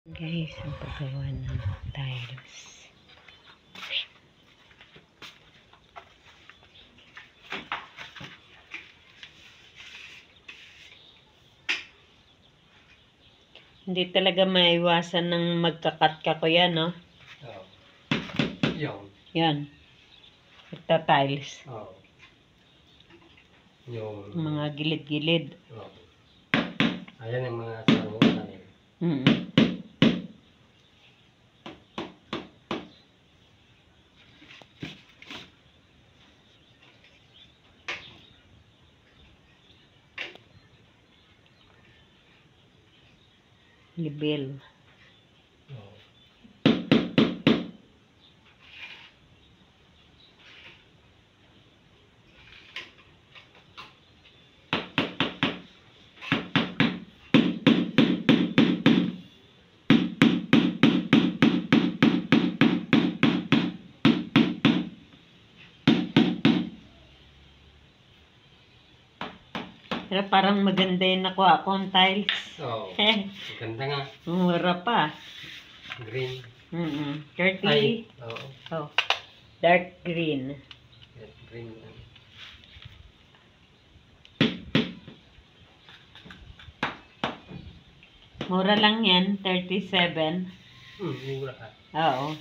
Guys, ang paggawa ng tiles. Hindi talaga maiwasan ng magkakat ka ko yan, no? Oo. Yun. Yan. Nagta-tiles. Oo. Yung... Mga gilid-gilid. Oo. Ayan yung mga sarungan eh. Libel. Oo. Pero parang maganda yung nakuha kong tiles. Oo. Ganda nga. Mura pa. Green. 30. Ay. Oo. Oh. Dark green. Green. Mura lang yan. 37. Mura ka. Oo.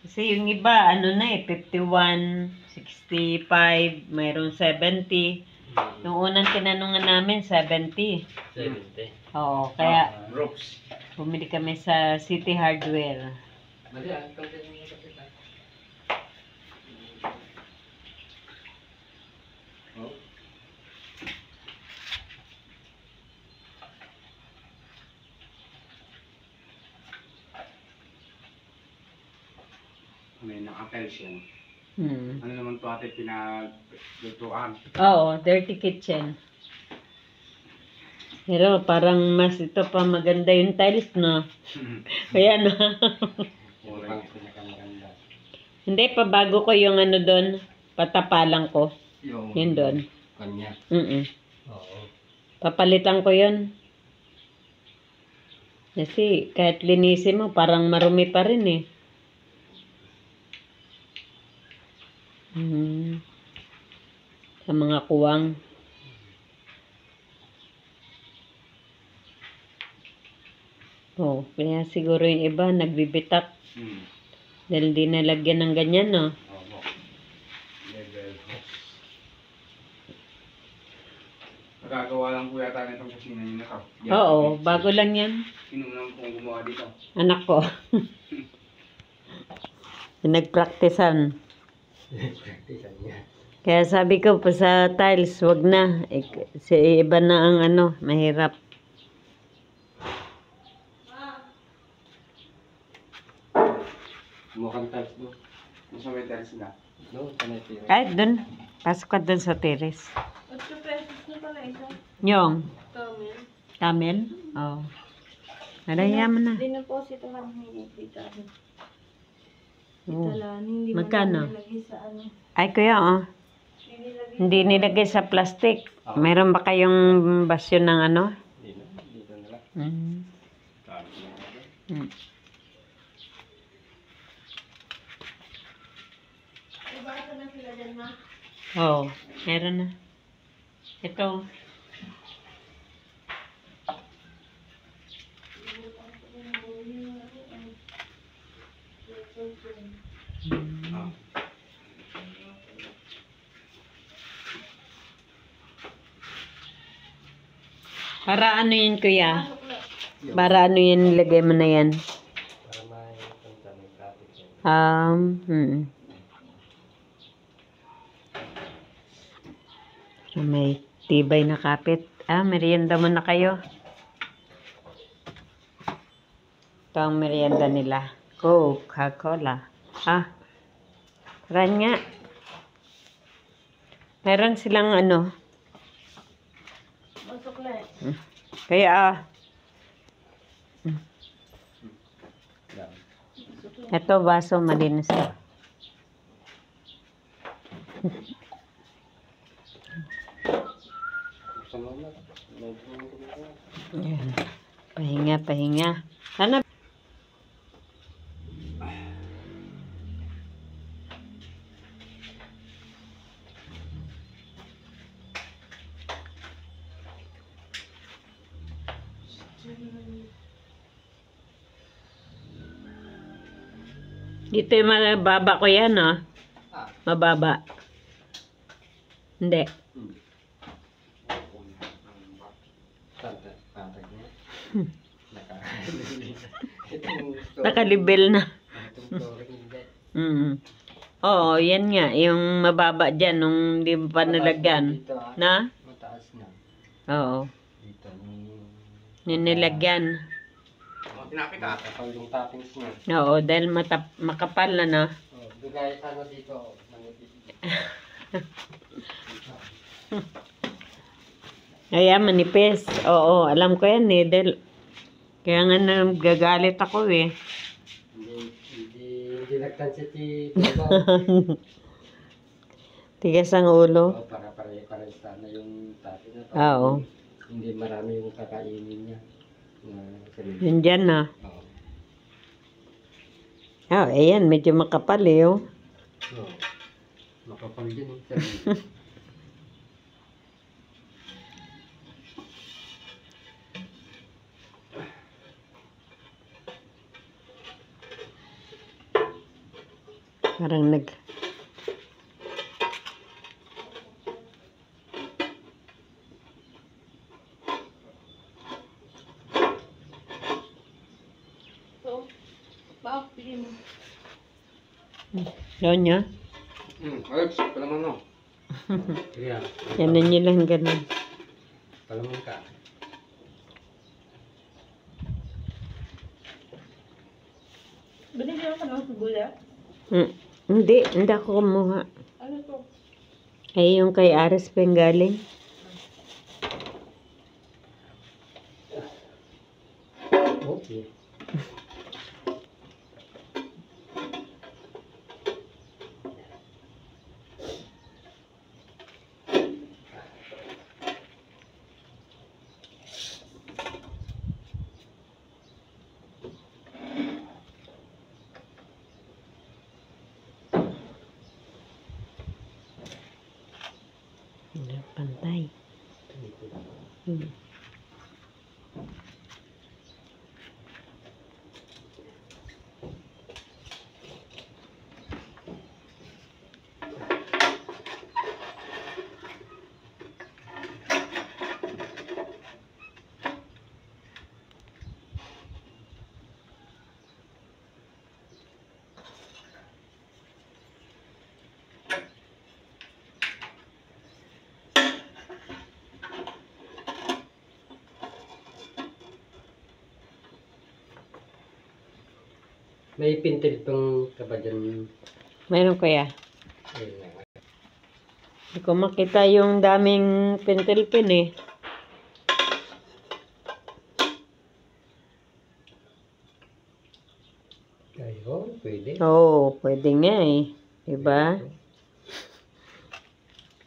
Kasi yung iba, ano na eh, 51, 65, mayroon 70. Yung unang tinanungan namin, 70. 70. Oo, kaya Brooks. bumili kami sa City Hardware. Mali ah. Ikaw din yung kapitan. Oh. May naka-tiles yan. Hmm. Ano naman to ate pinaglutuan? Oo, dirty kitchen. Pero parang mas ito pa maganda yung tiles, no? Kaya na. Yung pang pinakamaganda. Hindi, pabago ko yung ano doon. Patapalan ko. Yung Yun doon. Kanya. Oo. Papalitan ko yun. Kasi kahit linisin mo, parang marumi pa rin eh. Sa mga kuwang. Oh, kaya siguro yung iba nagbibitak. Dahil di nalagyan ng ganyan, no? Opo. Level house. Magagawa lang po yata nitong kusina niyo na to. Oo, bago lang yan. Sino naman pong gumawa dito? Anak ko. Nagpraktisan. Practice niya. Kaya sabi ko pa sa tiles, wag na. Si iba na ang ano, mahirap. Mukhang tiles doon. Gusto may tiles na? No, tanay Kahit dun, pasok ka dun sa terrace. 8 pesos na pala isa. Yung, Camel. camel? Oo. Oh. Naraya mo na. Dineposit lang dito. Oh. Hindi mo Magkano? nilagay sa ano. Ay, kuya, oh. Hindi nilagay sa plastic. Meron ba kayong basyo ng ano? Dito na lang. Ibasa na sila dyan, ma? Oo, meron na. Ito. Para ano yun, kuya? Para ano yun, nilagay mo na yan? Para may punta may traffic yan. May tibay na kapit. Merienda mo na kayo. Ito ang merienda nila. Coca-Cola. Tara nga. Meron silang ano. Masukle. Kaya ito baso malinis. Ayan. Pahinga. Sana Dito yung mababa ko yan, oh. Ah. Mababa. Hindi. Tatag niya. Hmm. Itong Nakalibel na. Itong flooring hindi. Mm. Oo, yan nga. Yung mababa dyan, nung di pa nilagyan. Dito, ah. Na? Mataas na. Oo. Dito. Yung nilagyan. Mga tinapik ah. Kapal yung toppings niya. Oo, dahil makapal na, no? Oh, bigay sana dito. Manipis. Ayan, manipis. Oo, alam ko yan, needle. Kaya nga nagagalit ako, eh. Hindi nagtansit si Bobo. Tigas ang ulo. Oh, para pare sana yung topping na. Oo. Hindi marami yung kakainin niya. Yun dyan, no? Oo. Oh, ayan, medyo makapal, eh, oh. Oh. Makapal din eh. Parang So, bakit pili mo? Yun niya. Alex, palaman mo. Yeah. Yan na nyo lang ganun. Palamang ka. Binigyan ka ng sibuyas? Hindi ako kumuha. Ano to? Ay, yung kay Ares pa yung galing. Okay. Pantay. Hmm. May pintil pang kabadyan. Mayroon kuya. Ayun na. Hindi ko makita yung daming pentel-pin, eh. Ayun, pwede. Oo, pwede nga, eh. Diba?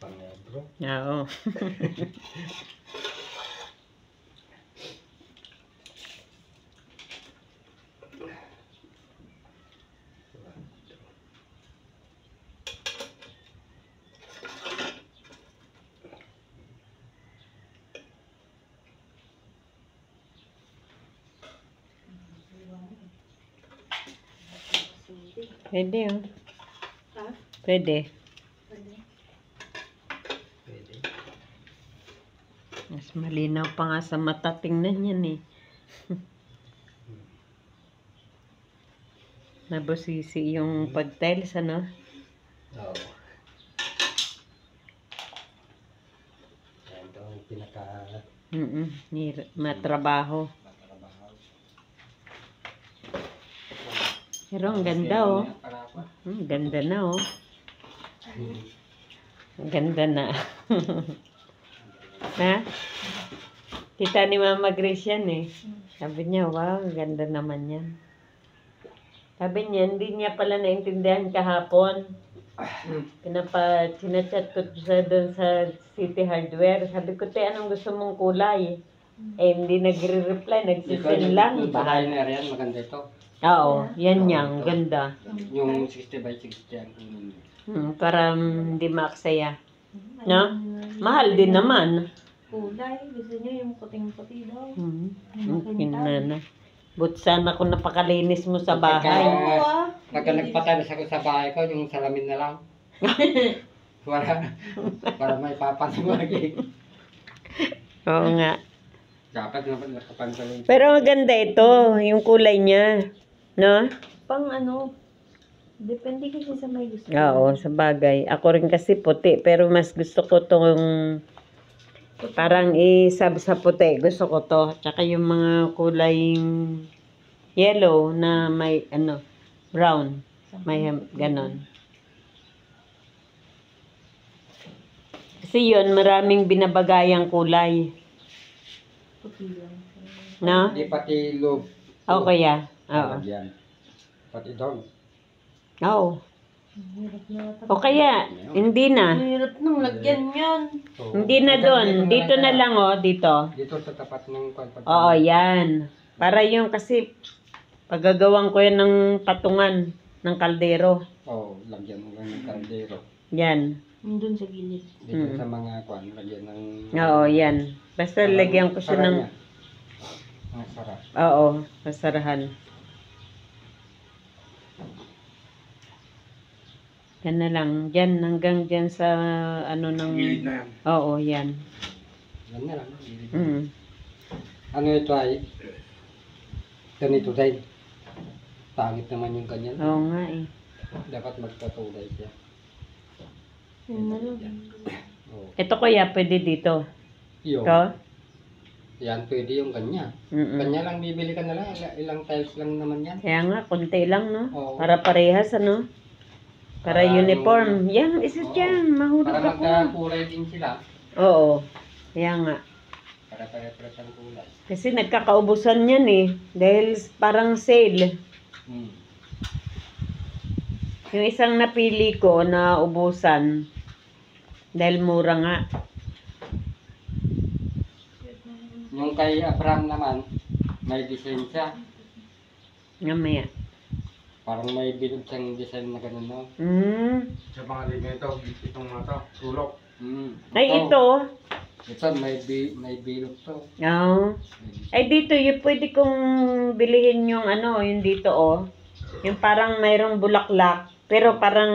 Pang-ebro. Oo. Pwede, oh. Ha? Pwede. Pwede. Pwede. Mas malinaw pa nga sa mata. Tingnan yan, eh. Nabusisi yung pag-tiles, ano? Oo. Yan ito ang pinaka... Matrabaho. matrabaho. Pero ang ganda, oh. Ganda na, oh. Ang ganda na. Ha? Kita ni Mama Grace yan, eh. Sabi niya, wow, ang ganda naman yan. Sabi niya, hindi niya pala naintindihan kahapon. Sinachat ko siya doon sa City Hardware. Sabi ko, te, anong gusto mong kulay? Eh, hindi nagre-reply, nagsisend lang. Bahay na yan, maganda ito. Oo, yan yang ganda. Yung 60 by 60 ang Para hindi maaksaya. No? Mahal din naman. Kulay. Gusto niya yung puting-puti daw. Kinana. But sana kung napakalinis mo sa bahay. Oo ah. Pagka nagpatalas ako sa bahay ko, yung salamin na lang. Para may papanawagi. Oo nga. Dapat naman nakapantalon. Pero maganda ito, yung kulay niya. No? Pang ano, depende kasi sa may gusto. Oo, sa bagay. Ako rin kasi puti, pero mas gusto ko tong parang isab sa puti. Gusto ko to. Tsaka yung mga kulay yellow na may ano, brown. May ganon. Kasi yun, maraming binabagayang kulay. Puti lang. No? Hindi pati loob. O kaya? Oo. Yan. Pati doon. Oo. Ang hirap na O kaya, hindi na. Ang hirap nung lagyan yan. So, Hindi na doon. Dito na lang, oh. Dito. Dito sa tapat ng kwan. Oo, yan. Para yung kasi, paggagawang ko yan ng patungan ng kaldero. Oo, lagyan mo lang ng kaldero. Yan. Yung dun sa gilid. Dito sa mga kwan, lagyan ng... Oo, yan. Basta lagyan ko siya Sara ng... niya. Ang sarap. Oo, pasarahan. Yan na lang. Diyan, hanggang diyan sa ano ng... Gilid na yan. Oo, yan. Yan na lang. Mm. Ano ito ay? Ganito din. Pangit naman yung ganyan. Oo nga eh. Dapat magpatulay siya. Yun na lang. Oo. Ito kaya pwede dito. Yung, Ito? yan pwede yung ganyan. Mm-mm. Kanya lang bibili ka na lang. Ilang tiles lang naman yan. Kaya nga, konti lang, no? Oo. Para parehas, ano? Para Para uniform. Yan, isa Oo. dyan. Mahulog Para ako. magkakulay din sila. Oo. Kaya nga. Para pare-pares ang kulay. Kasi nagkakaubusan yan eh. Dahil parang sale. Hmm. Yung isang napili ko na ubusan. Dahil mura nga. Yung kay Abraham naman, may design siya. Mamaya. Parang may bilog siyang design na gano'n, no? Sa mga ligay ito, itong mga to, sulok. Ay, ito. Ito, may bilog to. Oo. Ay, dito, yung pwede kong bilihin yung ano, yung dito, oh. Yung parang mayroong bulaklak. Pero parang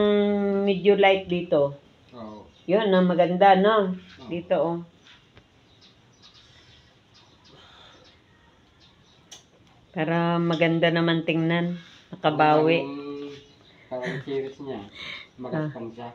medyo light dito. Oo. Yun, ang maganda, no? Dito, oh. Para maganda naman tingnan. Nakabawi. Parang series niya. Magaspang siya.